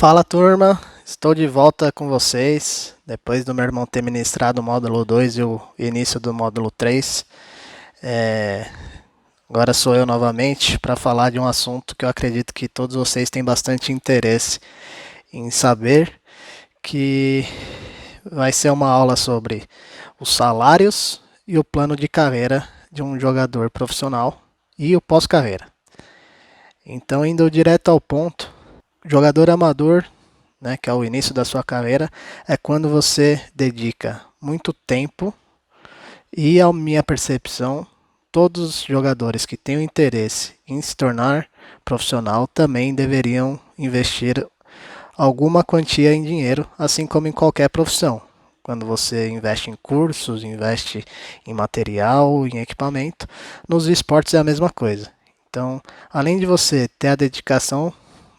Fala turma, estou de volta com vocês, depois do meu irmão ter ministrado o módulo 2 e o início do módulo 3. Agora sou eu novamente para falar de um assunto que eu acredito que todos vocês têm bastante interesse em saber, que vai ser uma aula sobre os salários e o plano de carreira de um jogador profissional e o pós-carreira. Então, indo direto ao ponto, jogador amador, né, que é o início da sua carreira, é quando você dedica muito tempo e, a minha percepção, todos os jogadores que têm o interesse em se tornar profissional também deveriam investir alguma quantia em dinheiro, assim como em qualquer profissão. Quando você investe em cursos, investe em material, em equipamento, nos esportes é a mesma coisa. Então, além de você ter a dedicação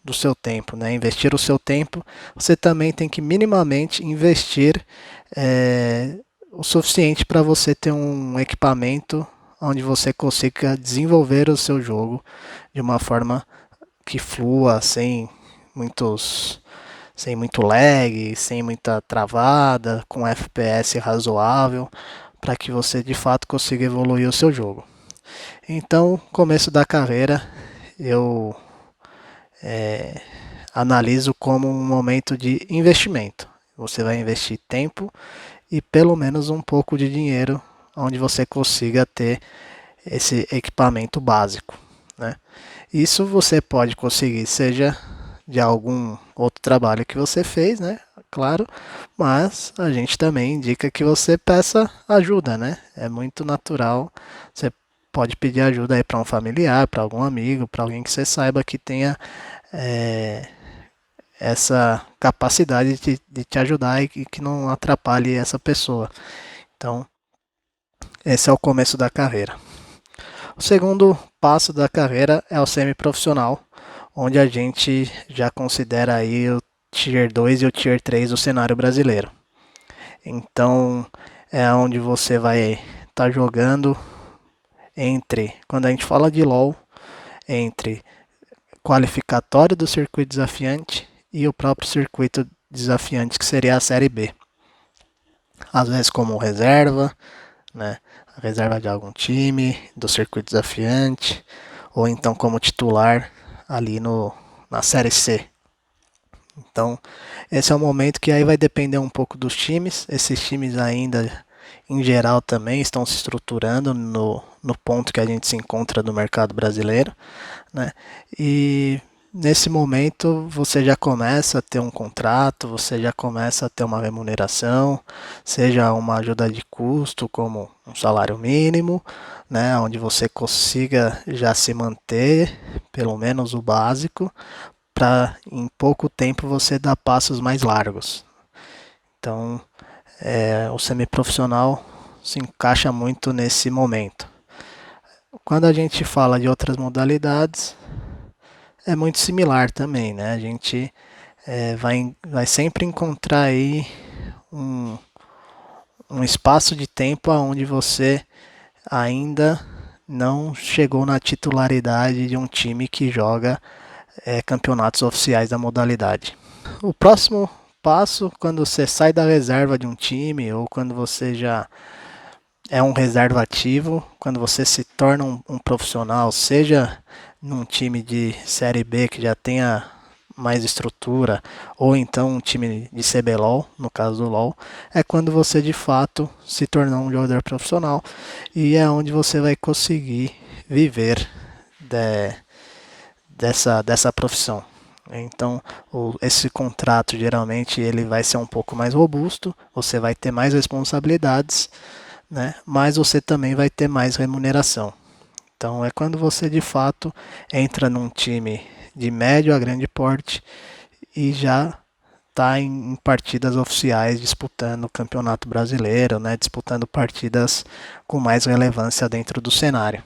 do seu tempo, né? Investir o seu tempo, você também tem que minimamente investir o suficiente para você ter um equipamento onde você consiga desenvolver o seu jogo de uma forma que flua, sem muito lag, sem muita travada, com FPS razoável, para que você de fato consiga evoluir o seu jogo. Então, começo da carreira, eu analiso como um momento de investimento. Você vai investir tempo e pelo menos um pouco de dinheiro onde você consiga ter esse equipamento básico, né? Isso você pode conseguir, seja de algum outro trabalho que você fez, né? Claro, mas a gente também indica que você peça ajuda, né? É muito natural. Você pode pedir ajuda aí para um familiar, para algum amigo, para alguém que você saiba que tenha essa capacidade de te ajudar e que não atrapalhe essa pessoa. Então, esse é o começo da carreira. O segundo passo da carreira é o semiprofissional, onde a gente já considera aí o Tier 2 e o Tier 3 do cenário brasileiro. Então, é onde você vai estar jogando entre, quando a gente fala de LoL, entre qualificatório do circuito desafiante e o próprio circuito desafiante, que seria a Série B. Às vezes como reserva, né? Reserva de algum time, do circuito desafiante, ou então como titular ali na Série C. Então, esse é o momento que aí vai depender um pouco dos times. Esses times ainda, em geral, também estão se estruturando no ponto que a gente se encontra no mercado brasileiro, né? E nesse momento você já começa a ter um contrato, você já começa a ter uma remuneração, seja uma ajuda de custo, como um salário mínimo, né, onde você consiga já se manter, pelo menos o básico, para em pouco tempo você dar passos mais largos. Então, o semiprofissional se encaixa muito nesse momento. Quando a gente fala de outras modalidades, é muito similar também, né? A gente vai sempre encontrar aí um, um espaço de tempo onde você ainda não chegou na titularidade de um time que joga campeonatos oficiais da modalidade. O próximo passo, quando você sai da reserva de um time ou quando você já é um reserva ativo, quando você se torna um profissional, seja num time de Série B que já tenha mais estrutura, ou então um time de CBLOL, no caso do LoL, é quando você de fato se tornar um jogador profissional e é onde você vai conseguir viver dessa profissão. Então, esse contrato geralmente ele vai ser um pouco mais robusto, você vai ter mais responsabilidades, né? Mas você também vai ter mais remuneração. Então, é quando você de fato entra num time de médio a grande porte e já está em partidas oficiais disputando o Campeonato Brasileiro, né? Disputando partidas com mais relevância dentro do cenário.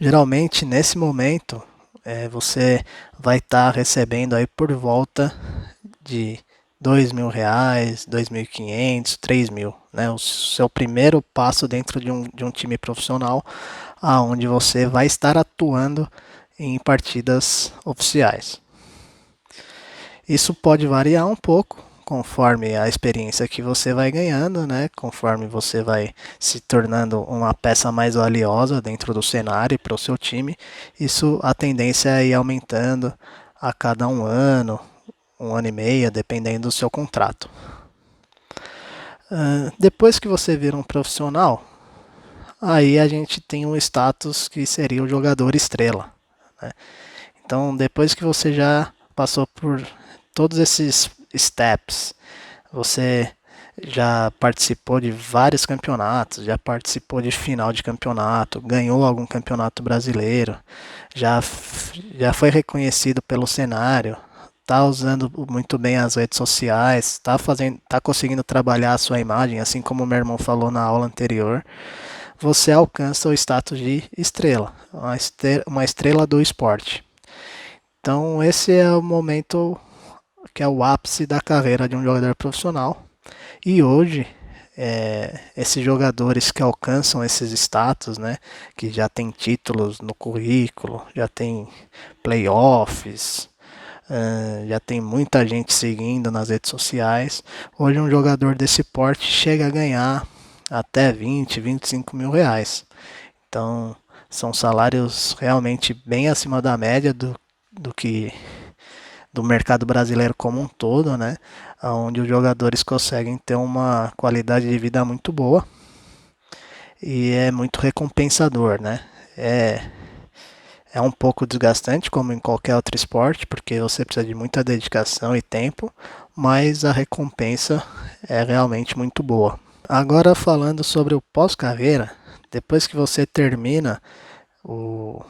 Geralmente, nesse momento, você vai estar recebendo aí por volta de R$ 2.000, 2.500, 3.000, né? O seu primeiro passo dentro de um time profissional, aonde você vai estar atuando em partidas oficiais. Isso pode variar um pouco conforme a experiência que você vai ganhando, né? Conforme você vai se tornando uma peça mais valiosa dentro do cenário para o seu time, isso a tendência é ir aumentando a cada um ano e meio, dependendo do seu contrato. Depois que você vira um profissional, aí a gente tem um status que seria o jogador estrela, né? Então, depois que você já passou por todos esses steps, você já participou de vários campeonatos, já participou de final de campeonato, ganhou algum campeonato brasileiro, já foi reconhecido pelo cenário, está usando muito bem as redes sociais, está conseguindo trabalhar a sua imagem, assim como o meu irmão falou na aula anterior, você alcança o status de estrela, uma estrela do esporte. Então esse é o momento que é o ápice da carreira de um jogador profissional. E hoje, esses jogadores que alcançam esses status, né, que já tem títulos no currículo, já tem playoffs, já tem muita gente seguindo nas redes sociais. Hoje um jogador desse porte chega a ganhar até 20, 25 mil reais. Então são salários realmente bem acima da média do que do mercado brasileiro como um todo, né? Onde os jogadores conseguem ter uma qualidade de vida muito boa e é muito recompensador, né? É, é um pouco desgastante, como em qualquer outro esporte, porque você precisa de muita dedicação e tempo, mas a recompensa é realmente muito boa. Agora falando sobre o pós-carreira, depois que você termina o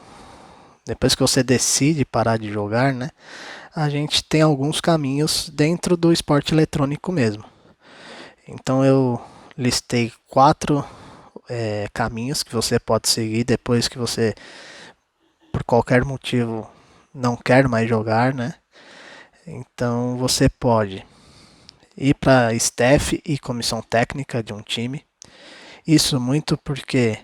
depois que você decide parar de jogar, né? A gente tem alguns caminhos dentro do esporte eletrônico mesmo. Então eu listei 4 caminhos que você pode seguir depois que você, por qualquer motivo, não quer mais jogar, né? Então você pode ir para staff e comissão técnica de um time. Isso muito porque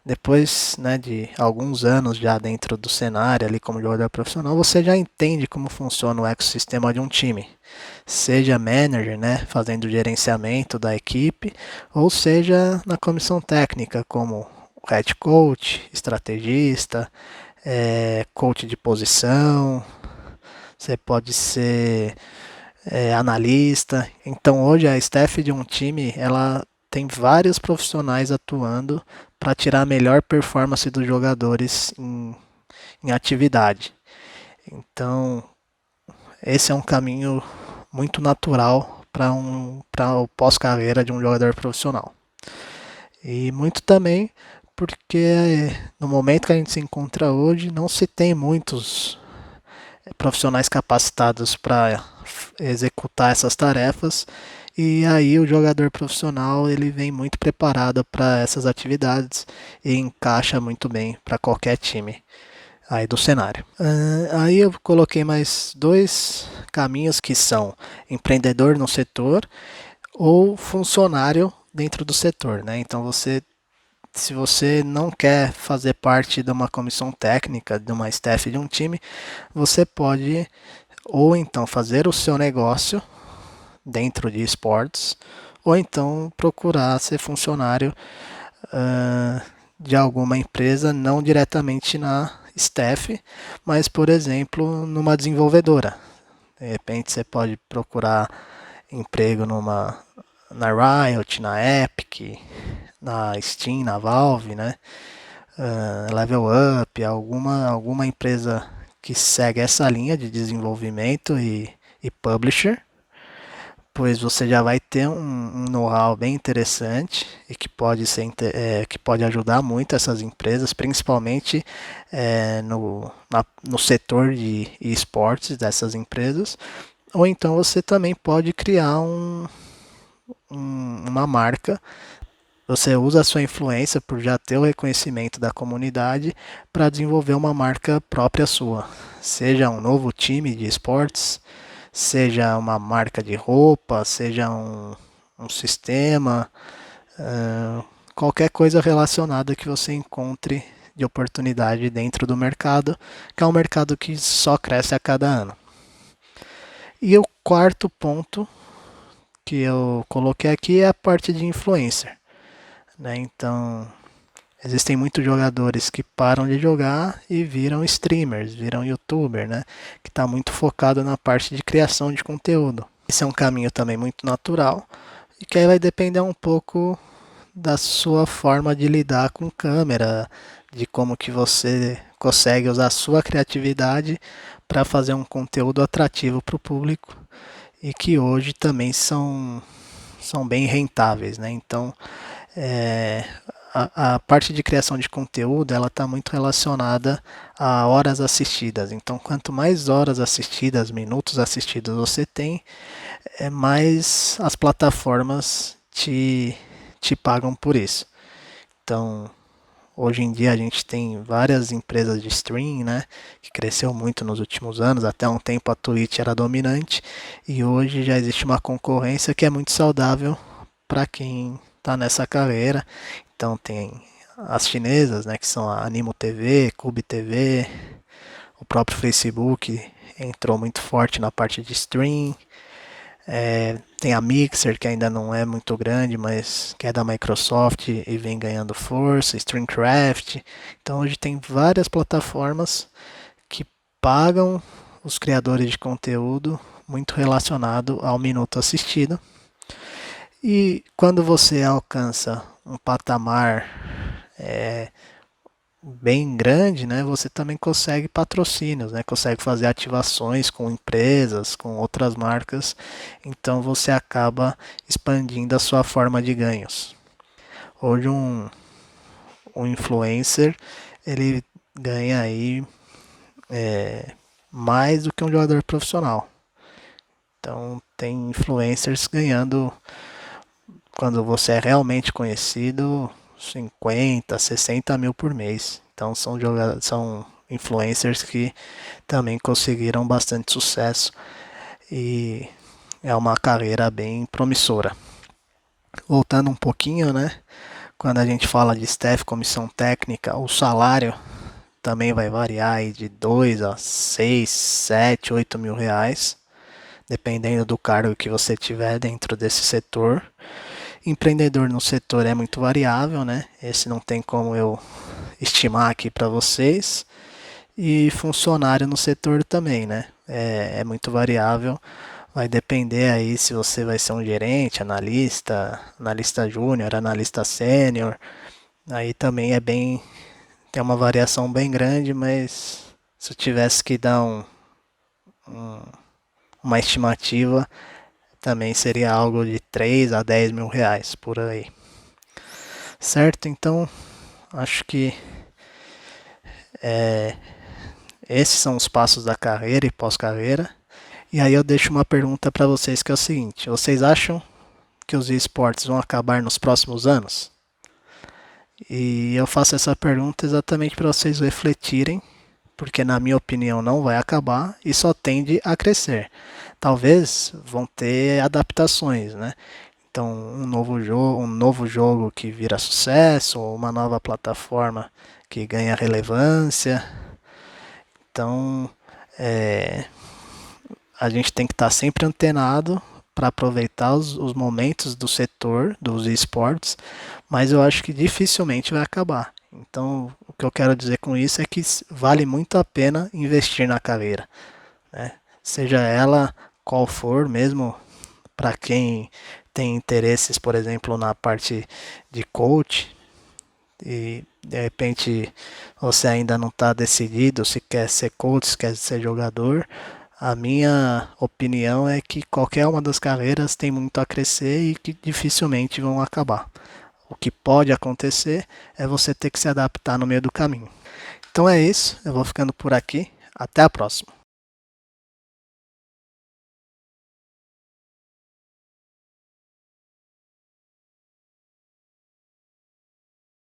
depois, né, de alguns anos já dentro do cenário ali como jogador profissional, você já entende como funciona o ecossistema de um time. Seja manager, né, fazendo o gerenciamento da equipe, ou seja na comissão técnica como head coach, estrategista, coach de posição, você pode ser analista. Então hoje a staff de um time ela tem vários profissionais atuando para tirar a melhor performance dos jogadores em atividade. Então esse é um caminho muito natural para o pós-carreira de um jogador profissional. E muito também porque no momento que a gente se encontra hoje não se tem muitos profissionais capacitados para executar essas tarefas e aí o jogador profissional ele vem muito preparado para essas atividades e encaixa muito bem para qualquer time aí do cenário. Aí eu coloquei mais 2 caminhos que são empreendedor no setor ou funcionário dentro do setor, né? Então se você não quer fazer parte de uma comissão técnica, de uma staff de um time, você pode ou então fazer o seu negócio dentro de esportes, ou então procurar ser funcionário de alguma empresa, não diretamente na staff, mas por exemplo numa desenvolvedora. De repente você pode procurar emprego na Riot, na Epic, na Steam, na Valve, né? Level Up, alguma empresa que segue essa linha de desenvolvimento e publisher, pois você já vai ter um know-how bem interessante e que pode ajudar muito essas empresas, principalmente no setor de esportes dessas empresas. Ou então você também pode criar uma marca. Você usa a sua influência por já ter o reconhecimento da comunidade para desenvolver uma marca própria sua. Seja um novo time de esportes, seja uma marca de roupa, seja um sistema, qualquer coisa relacionada que você encontre de oportunidade dentro do mercado, que é um mercado que só cresce a cada ano. E o quarto ponto que eu coloquei aqui é a parte de influencer, né? Então, existem muitos jogadores que param de jogar e viram streamers, viram youtuber, né? Que está muito focado na parte de criação de conteúdo. Esse é um caminho também muito natural e que aí vai depender um pouco da sua forma de lidar com câmera, de como que você consegue usar a sua criatividade para fazer um conteúdo atrativo para o público e que hoje também são bem rentáveis, né? Então, é, a parte de criação de conteúdo ela está muito relacionada a horas assistidas. Então, quanto mais horas assistidas, minutos assistidos você tem, mais as plataformas te pagam por isso. Então, hoje em dia a gente tem várias empresas de streaming, né, que cresceu muito nos últimos anos. Até um tempo a Twitch era dominante e hoje já existe uma concorrência que é muito saudável para quem está nessa carreira. Então tem as chinesas, né, que são a Animo TV, Cube TV, o próprio Facebook entrou muito forte na parte de stream. Tem a Mixer, que ainda não é muito grande, mas que é da Microsoft e vem ganhando força, Streamcraft. Então hoje tem várias plataformas que pagam os criadores de conteúdo muito relacionado ao minuto assistido. E quando você alcança um patamar bem grande, né, você também consegue patrocínios, né, consegue fazer ativações com empresas, com outras marcas, então você acaba expandindo a sua forma de ganhos. Hoje um influencer, ele ganha aí mais do que um jogador profissional. Então tem influencers ganhando, quando você é realmente conhecido, 50, 60 mil por mês. Então são influencers que também conseguiram bastante sucesso e é uma carreira bem promissora. Voltando um pouquinho, né? Quando a gente fala de staff, comissão técnica, o salário também vai variar aí de 2 a 6, 7, 8 mil reais, dependendo do cargo que você tiver dentro desse setor. Empreendedor no setor é muito variável, né? Esse não tem como eu estimar aqui para vocês. E funcionário no setor também, né? É muito variável. Vai depender aí se você vai ser um gerente, analista júnior, analista sênior. Aí também tem uma variação bem grande, mas se eu tivesse que dar uma estimativa, também seria algo de 3 a 10 mil reais por aí. Certo? Então, acho que esses são os passos da carreira e pós-carreira. E aí eu deixo uma pergunta para vocês que é o seguinte: vocês acham que os esportes vão acabar nos próximos anos? E eu faço essa pergunta exatamente para vocês refletirem, porque na minha opinião não vai acabar e só tende a crescer. Talvez vão ter adaptações, né? Então, um novo jogo que vira sucesso, ou uma nova plataforma que ganha relevância. Então, a gente tem que estar sempre antenado para aproveitar os momentos do setor dos esportes, mas eu acho que dificilmente vai acabar. Então, o que eu quero dizer com isso é que vale muito a pena investir na carreira, né? Seja ela qual for, mesmo para quem tem interesses, por exemplo, na parte de coach, e de repente você ainda não está decidido se quer ser coach, se quer ser jogador. A minha opinião é que qualquer uma das carreiras tem muito a crescer e que dificilmente vão acabar. O que pode acontecer é você ter que se adaptar no meio do caminho. Então é isso, eu vou ficando por aqui. Até a próxima.